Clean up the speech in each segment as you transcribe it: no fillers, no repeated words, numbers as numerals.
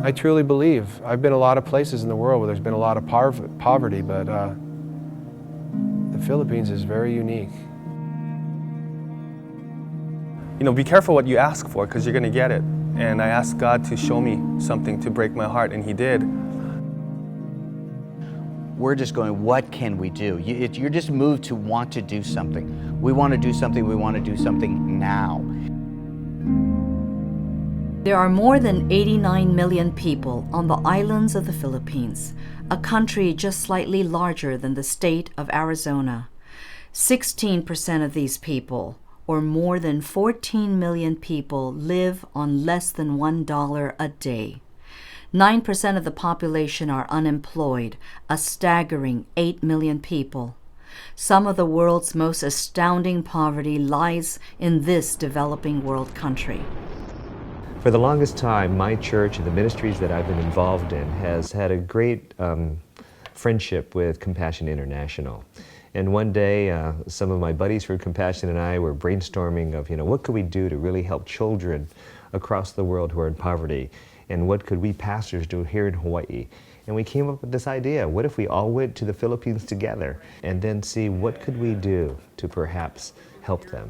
I truly believe. I've been a lot of places in the world where there's been a lot of poverty, but the Philippines is very unique. You know, be careful what you ask for, because you're going to get it. And I asked God to show me something to break my heart, and He did. We're just going, what can we do? You're just moved to want to do something. We want to do something, we want to do something now. There are more than 89 million people on the islands of the Philippines, a country just slightly larger than the state of Arizona. 16% of these people, or more than 14 million people, live on less than $1 a day. 9% of the population are unemployed, a staggering 8 million people. Some of the world's most astounding poverty lies in this developing world country. For the longest time, my church and the ministries that I've been involved in has had a great friendship with Compassion International. And one day, some of my buddies from Compassion and I were brainstorming of, what could we do to really help children across the world who are in poverty? And what could we pastors do here in Hawaii? And we came up with this idea. What if we all went to the Philippines together and then see what could we do to perhaps help them?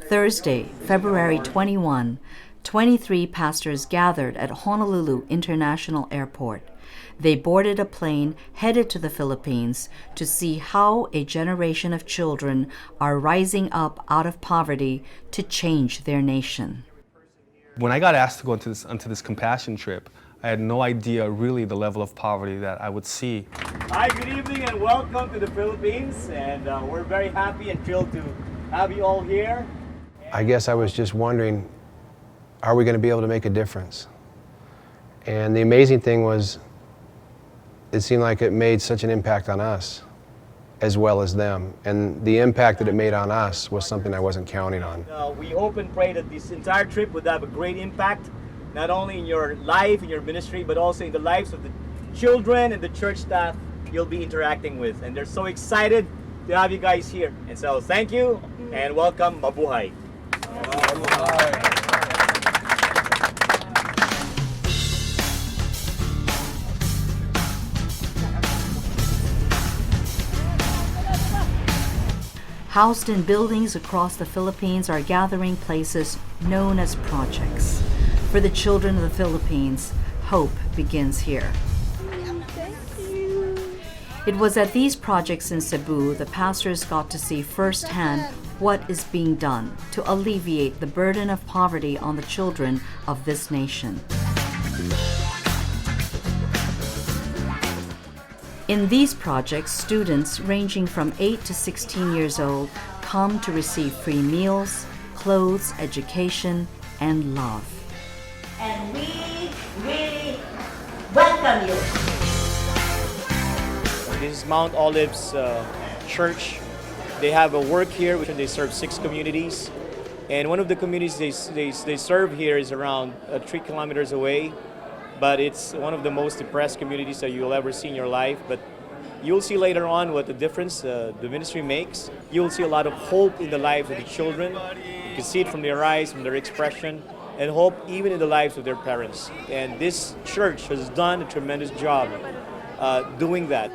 Thursday, February 21, 23 pastors gathered at Honolulu International Airport. They boarded a plane headed to the Philippines to see how a generation of children are rising up out of poverty to change their nation. When I got asked to go onto this compassion trip, I had no idea really the level of poverty that I would see. Hi, good evening and welcome to the Philippines. And we're very happy and thrilled to have you all here. I guess I was just wondering, are we going to be able to make a difference? And the amazing thing was, it seemed like it made such an impact on us as well as them. And the impact that it made on us was something I wasn't counting on. We hope and pray that this entire trip would have a great impact, not only in your life, in your ministry, but also in the lives of the children and the church staff you'll be interacting with. And they're so excited to have you guys here. And so thank you and welcome. Mabuhay. Mabuhay. Housed in buildings across the Philippines are gathering places known as projects. For the children of the Philippines, hope begins here. It was at these projects in Cebu the pastors got to see firsthand what is being done to alleviate the burden of poverty on the children of this nation. In these projects, students ranging from 8 to 16 years old come to receive free meals, clothes, education, and love. And we really welcome you. This is Mount Olive's church. They have a work here, which they serve 6 communities. And one of the communities they serve here is around 3 kilometers away. But it's one of the most depressed communities that you'll ever see in your life. But you'll see later on what the difference the ministry makes. You'll see a lot of hope in the lives of the children. You can see it from their eyes, from their expression, and hope even in the lives of their parents. And this church has done a tremendous job doing that.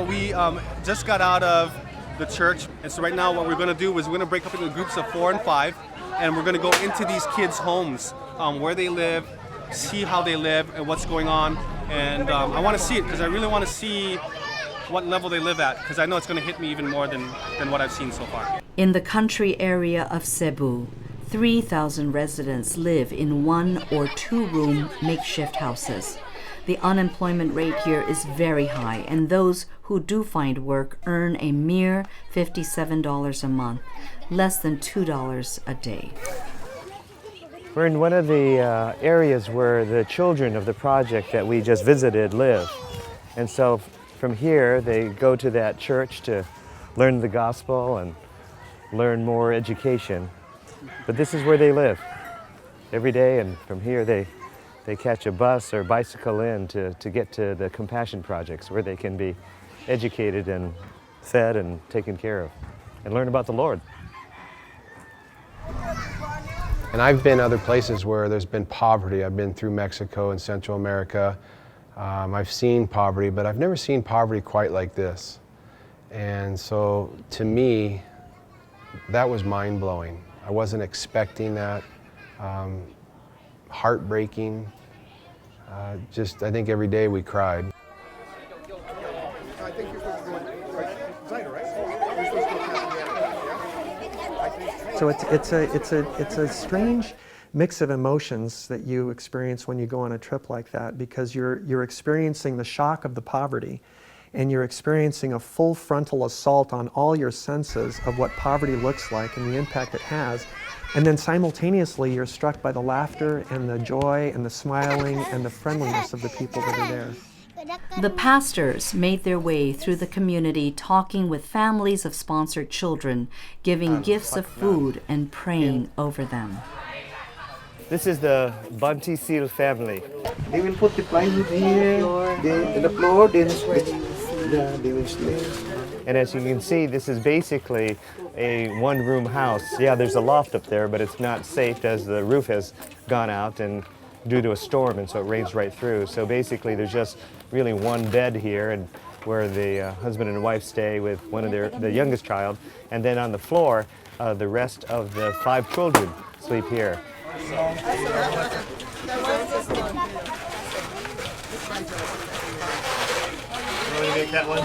We just got out of the church, and so right now what we're going to do is we're going to break up into groups of 4 and 5, and we're going to go into these kids' homes, where they live, see how they live and what's going on. And I want to see it because I really want to see what level they live at, because I know it's going to hit me even more than what I've seen so far. In the country area of Cebu, 3,000 residents live in 1 or 2-room makeshift houses. The unemployment rate here is very high, and those who do find work earn a mere $57 a month, less than $2 a day. We're in one of the areas where the children of the project that we just visited live. And so from here, they go to that church to learn the gospel and learn more education. But this is where they live every day, and from here they catch a bus or bicycle in to get to the compassion projects where they can be educated and fed and taken care of and learn about the Lord. And I've been other places where there's been poverty. I've been through Mexico and Central America. I've seen poverty, but I've never seen poverty quite like this. And so to me, that was mind-blowing. I wasn't expecting that. Heartbreaking. Just, I think every day we cried. So it's a strange mix of emotions that you experience when you go on a trip like that, because you're experiencing the shock of the poverty, and you're experiencing a full frontal assault on all your senses of what poverty looks like and the impact it has. And then simultaneously you're struck by the laughter and the joy and the smiling and the friendliness of the people that are there. The pastors made their way through the community talking with families of sponsored children, giving gifts of food and praying over them. This is the Bunty Seal family. They will put the plywood here, the floor, then they will sleep. And as you can see, this is basically a one-room house. Yeah, there's a loft up there, but it's not safe as the roof has gone out and due to a storm, and so it rains right through. So basically there's just really one bed here, and where the husband and wife stay with one of the youngest child, and then on the floor the rest of the 5 children sleep here. You want to make that one?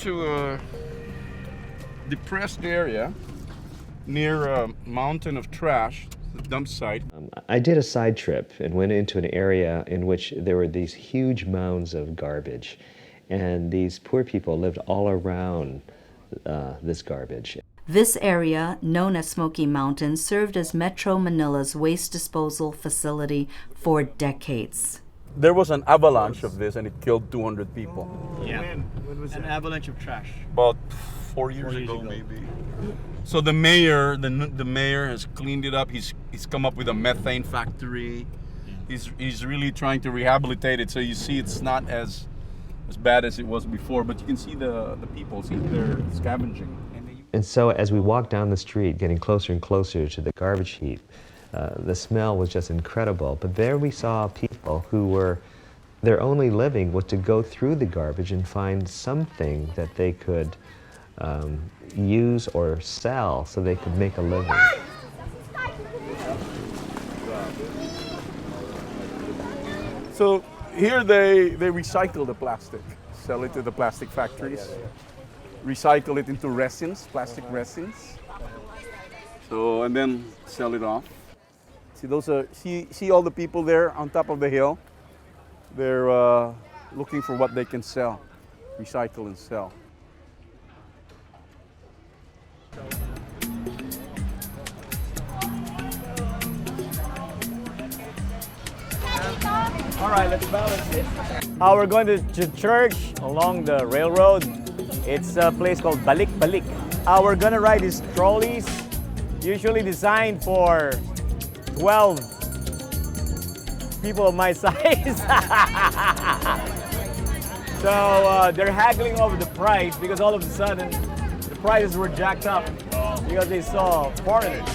To a depressed area near a mountain of trash, the dump site. I did a side trip and went into an area in which there were these huge mounds of garbage, and these poor people lived all around this garbage. This area, known as Smoky Mountain, served as Metro Manila's waste disposal facility for decades. There was an avalanche of this and it killed 200 people. Yeah. When was an avalanche of trash? About 4 years ago, maybe. So the mayor has cleaned it up. He's come up with a methane factory. He's really trying to rehabilitate it. So you see, it's not as bad as it was before. But you can see the people. See, they're scavenging. And so as we walked down the street, getting closer and closer to the garbage heap, the smell was just incredible. But there we saw people who were, their only living was to go through the garbage and find something that they could use or sell so they could make a living. So here they recycle the plastic, sell it to the plastic factories, recycle it into resins, plastic resins. So, and then sell it off. See those see all the people there on top of the hill. They're looking for what they can sell, recycle and sell. All right, let's balance it. We're going to church along the railroad. It's a place called Balik Balik. We're gonna ride these trolleys, usually designed for 12 people of my size. So they're haggling over the price because all of a sudden the prices were jacked up because they saw foreigners.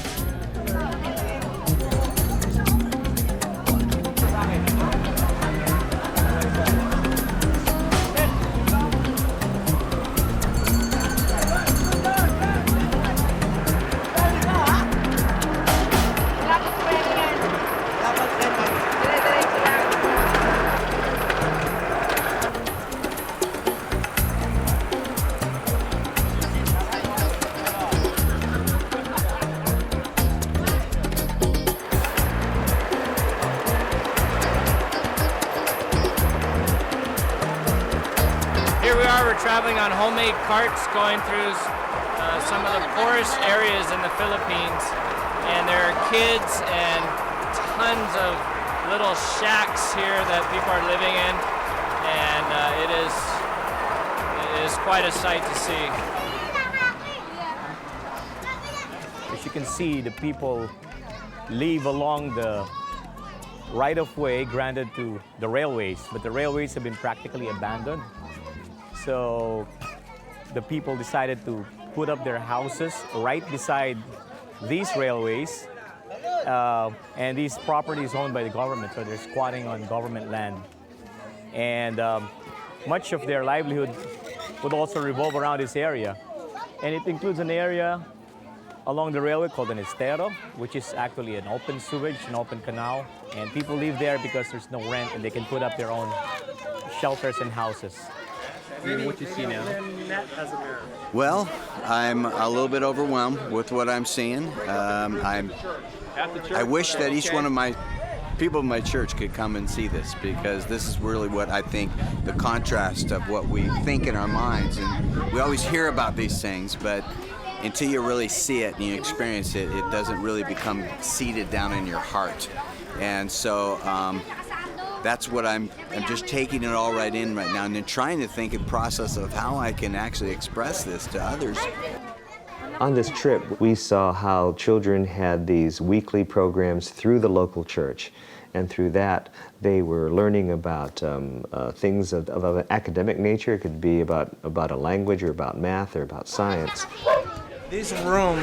Here we are, we're traveling on homemade carts going through some of the poorest areas in the Philippines, and there are kids and tons of little shacks here that people are living in, and it is is quite a sight to see. As you can see, the people live along the right-of-way granted to the railways, but the railways have been practically abandoned. So the people decided to put up their houses right beside these railways, and these properties owned by the government, so they're squatting on government land. And much of their livelihood would also revolve around this area. And it includes an area along the railway called an estero, which is actually an open sewage, an open canal. And people live there because there's no rent and they can put up their own shelters and houses. What you see now? Well, I'm a little bit overwhelmed with what I'm seeing. I wish that each one of my people in my church could come and see this, because this is really what I think, the contrast of what we think in our minds. And we always hear about these things, but until you really see it and you experience it, it doesn't really become seated down in your heart. And so that's what I'm just taking it all right in right now, and then trying to think and process of how I can actually express this to others. On this trip, we saw how children had these weekly programs through the local church, and through that they were learning about things of an academic nature. It could be about a language or about math or about science. This room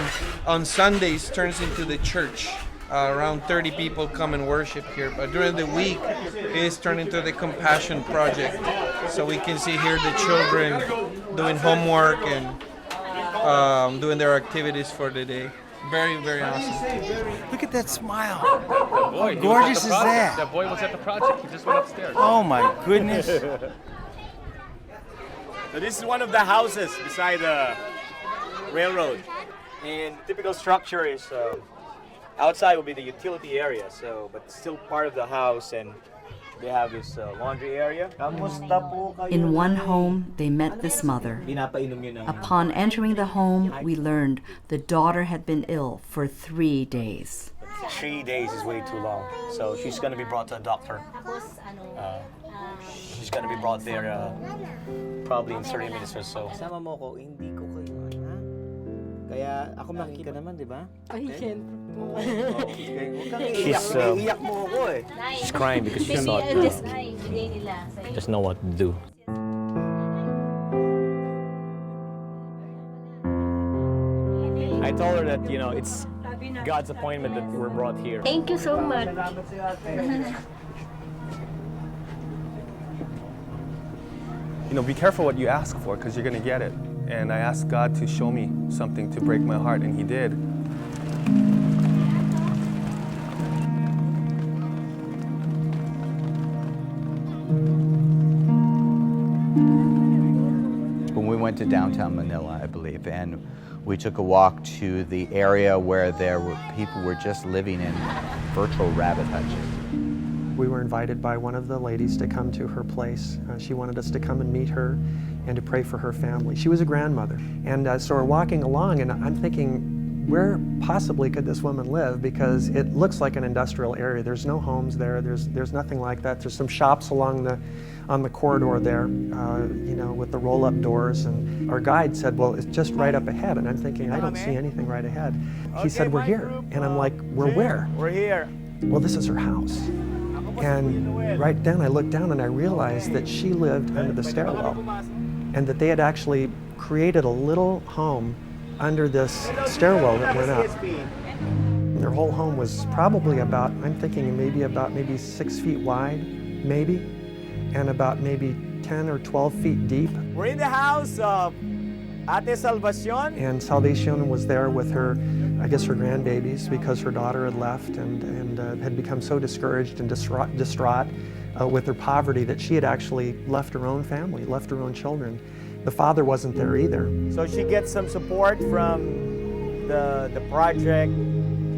on Sundays turns into the church. Around 30 people come and worship here, but during the week it's turned into the Compassion Project. So we can see here the children doing homework and doing their activities for the day. Very, very awesome. Look at that smile. Boy, How gorgeous is that? That boy was at the project. He just went upstairs. Oh my goodness. So this is one of the houses beside the railroad. And typical structure is outside will be the utility area, but still part of the house, and they have this laundry area. In one home, they met this mother. Upon entering the home, we learned the daughter had been ill for 3 days. 3 days is way too long, so she's going to be brought to a doctor. She's going to be brought there probably in 30 minutes or so. Sama mo ko, hindi ko kayo, ha? Kaya ako makikita naman, di ba? Ay, siyempre. She's crying because she thought doesn't know what to do. I told her that, it's God's appointment that we're brought here. Thank you so much. Be careful what you ask for, because you're going to get it. And I asked God to show me something to break my heart, and He did. When we went to downtown Manila, I believe, and we took a walk to the area where people were just living in virtual rabbit hutches. We were invited by one of the ladies to come to her place. She wanted us to come and meet her and to pray for her family. She was a grandmother. And so we're walking along, and I'm thinking, where possibly could this woman live? Because it looks like an industrial area. There's no homes there. There's nothing like that. There's some shops on the corridor there, with the roll-up doors. And our guide said, well, it's just right up ahead. And I'm thinking, I don't see anything right ahead. He said, we're here. And I'm like, we're where? We're here. Well, this is her house. And right then I looked down and I realized that she lived under the stairwell, and that they had actually created a little home under this stairwell that went up. And their whole home was probably about, I'm thinking maybe 6 feet wide, maybe, and about maybe 10 or 12 feet deep. We're in the house of Ate Salvacion. And Salvacion was there with her, I guess her grandbabies, because her daughter had left and had become so discouraged and distraught with her poverty that she had actually left her own family, left her own children. The father wasn't there either. So she gets some support from the project,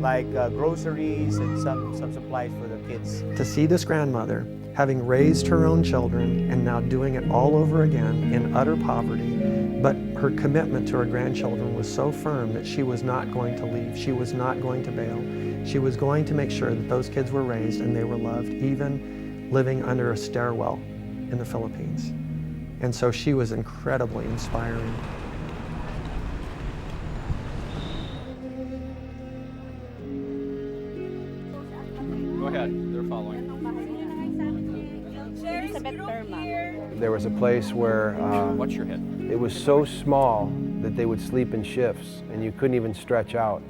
like groceries and some supplies for the kids. To see this grandmother having raised her own children and now doing it all over again in utter poverty, but her commitment to her grandchildren was so firm that she was not going to leave. She was not going to bail. She was going to make sure that those kids were raised and they were loved, even living under a stairwell in the Philippines. And so she was incredibly inspiring. Go ahead, they're following. There was a place where Watch your head. it was so small that they would sleep in shifts and you couldn't even stretch out.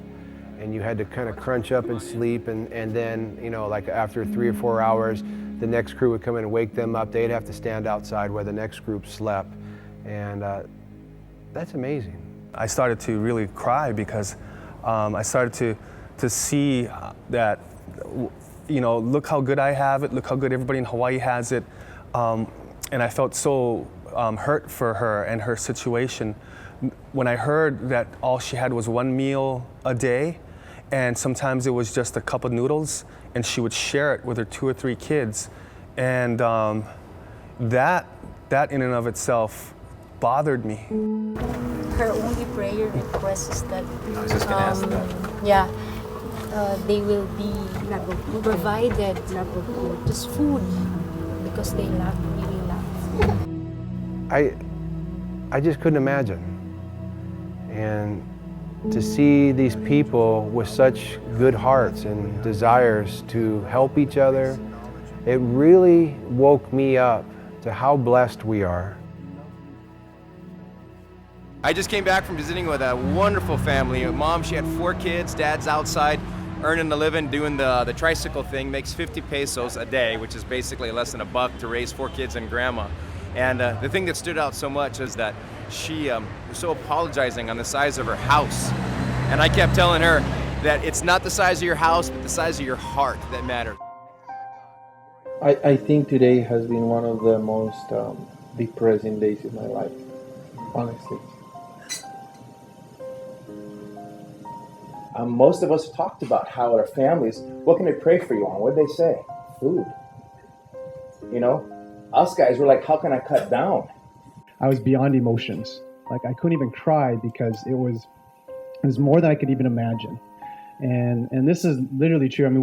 And you had to kind of crunch up and sleep, and then, you know, like after 3 or 4 hours, the next crew would come in and wake them up. They'd have to stand outside where the next group slept. And that's amazing. I started to really cry because I started to see that, you know, look how good I have it, look how good everybody in Hawaii has it. And I felt so hurt for her and her situation. When I heard that all she had was 1 meal a day, and sometimes it was just a cup of noodles, and she would share it with her 2 or 3 kids. And that in and of itself bothered me. Her only prayer request is that, I was just gonna ask that. yeah, they will be provided just food because they really lack. I just couldn't imagine. And to see these people with such good hearts and desires to help each other, it really woke me up to how blessed we are. I just came back from visiting with a wonderful family. Mom, she had 4 kids, dad's outside earning a living doing the tricycle thing, makes 50 pesos a day, which is basically less than $1 to raise 4 kids and grandma. And the thing that stood out so much is that she was so apologizing on the size of her house. And I kept telling her that it's not the size of your house, but the size of your heart that matters. I think today has been one of the most depressing days in my life, honestly. Most of us talked about how our families, what can I pray for you on? What did they say? Food. You know, us guys were like, how can I cut down? I was beyond emotions. Like I couldn't even cry because it was more than I could even imagine. And this is literally true. I mean,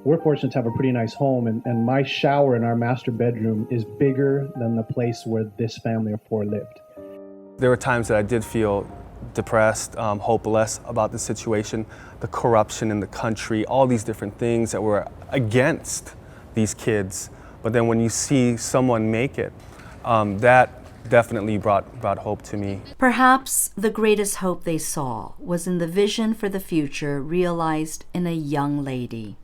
we're fortunate to have a pretty nice home, and my shower in our master bedroom is bigger than the place where this family of 4 lived. There were times that I did feel depressed, hopeless about the situation, the corruption in the country, all these different things that were against these kids. But then when you see someone make it, that definitely brought hope to me. Perhaps the greatest hope they saw was in the vision for the future realized in a young lady.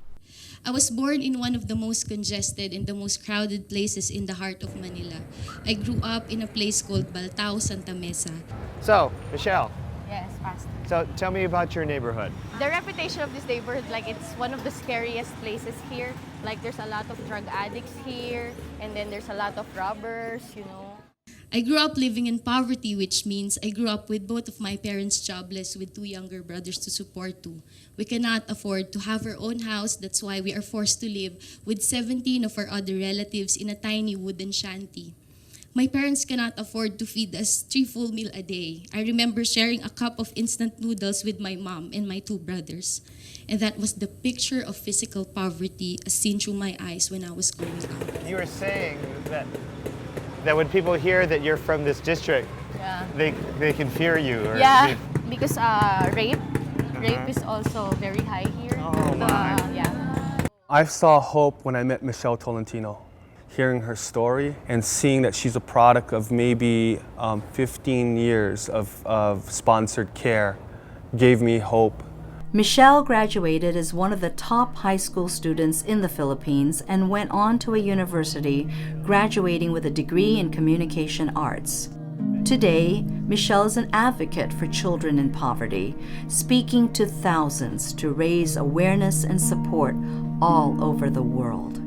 I was born in one of the most congested and the most crowded places in the heart of Manila. I grew up in a place called Baltao, Santa Mesa. So, Michelle. Yes, Pastor. So tell me about your neighborhood. The reputation of this neighborhood, like it's one of the scariest places here. Like there's a lot of drug addicts here, and then there's a lot of robbers, you know. I grew up living in poverty, which means I grew up with both of my parents jobless with 2 younger brothers to support too. We cannot afford to have our own house, that's why we are forced to live with 17 of our other relatives in a tiny wooden shanty. My parents cannot afford to feed us 3 full meals a day. I remember sharing a cup of instant noodles with my mom and my 2 brothers. And that was the picture of physical poverty as seen through my eyes when I was growing up. You were saying that when people hear that you're from this district, yeah, they can fear you. Or yeah, because rape is also very high here. Oh my. Yeah. I saw hope when I met Michelle Tolentino. Hearing her story and seeing that she's a product of maybe 15 years of sponsored care gave me hope. Michelle graduated as one of the top high school students in the Philippines and went on to a university, graduating with a degree in communication arts. Today, Michelle is an advocate for children in poverty, speaking to thousands to raise awareness and support all over the world.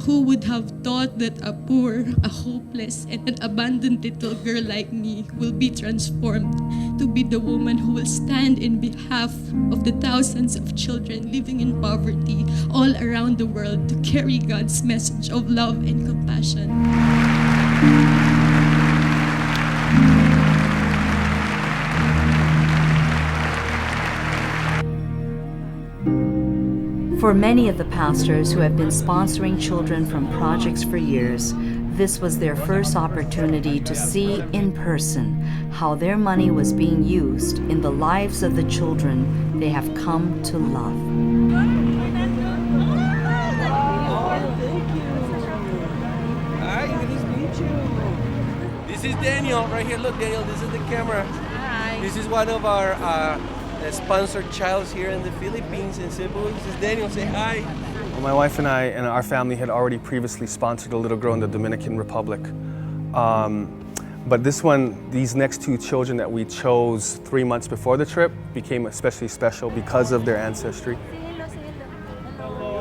Who would have thought that a poor, a hopeless, and an abandoned little girl like me will be transformed to be the woman who will stand in behalf of the thousands of children living in poverty all around the world to carry God's message of love and compassion. For many of the pastors who have been sponsoring children from projects for years, This was their first opportunity to see in person how their money was being used in the lives of the children they have come to love. Hi, nice to meet you. This is Daniel right here. Look, Daniel, this is the camera. Hi. This is one of our sponsored childs here in the Philippines in Cebu. This is Daniel. Say hi. Well, my wife and I and our family had already previously sponsored a little girl in the Dominican Republic. But these next two children that we chose 3 months before the trip became especially special because of their ancestry.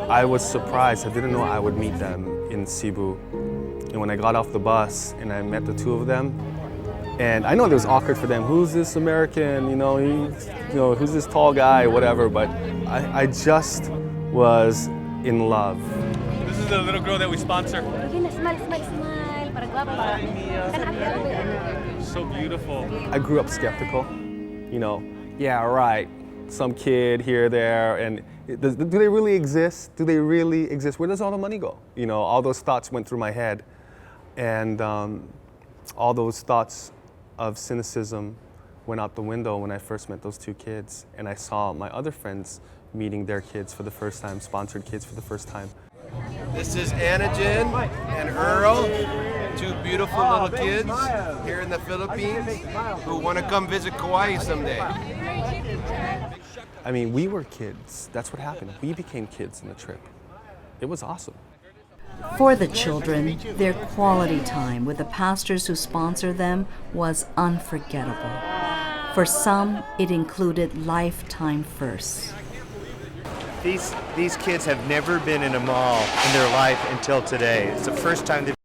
I was surprised. I didn't know I would meet them in Cebu. And when I got off the bus and I met the two of them, and I know it was awkward for them. Who's this American? Who's this tall guy? Whatever. But I just was in love. This is the little girl that we sponsor. So beautiful. I grew up skeptical. Yeah, right. Some kid here, there, and do they really exist? Do they really exist? Where does all the money go? All those thoughts went through my head, and all those thoughts of cynicism went out the window when I first met those two kids, and I saw my other friends meeting their kids for the first time, sponsored kids for the first time. This is Anajan and Earl, two beautiful little kids here in the Philippines who want to come visit Kauai someday. I mean, we were kids. That's what happened. We became kids in the trip. It was awesome. For the children, their quality time with the pastors who sponsor them was unforgettable. For some, it included lifetime firsts. These kids have never been in a mall in their life until today. It's the first time they've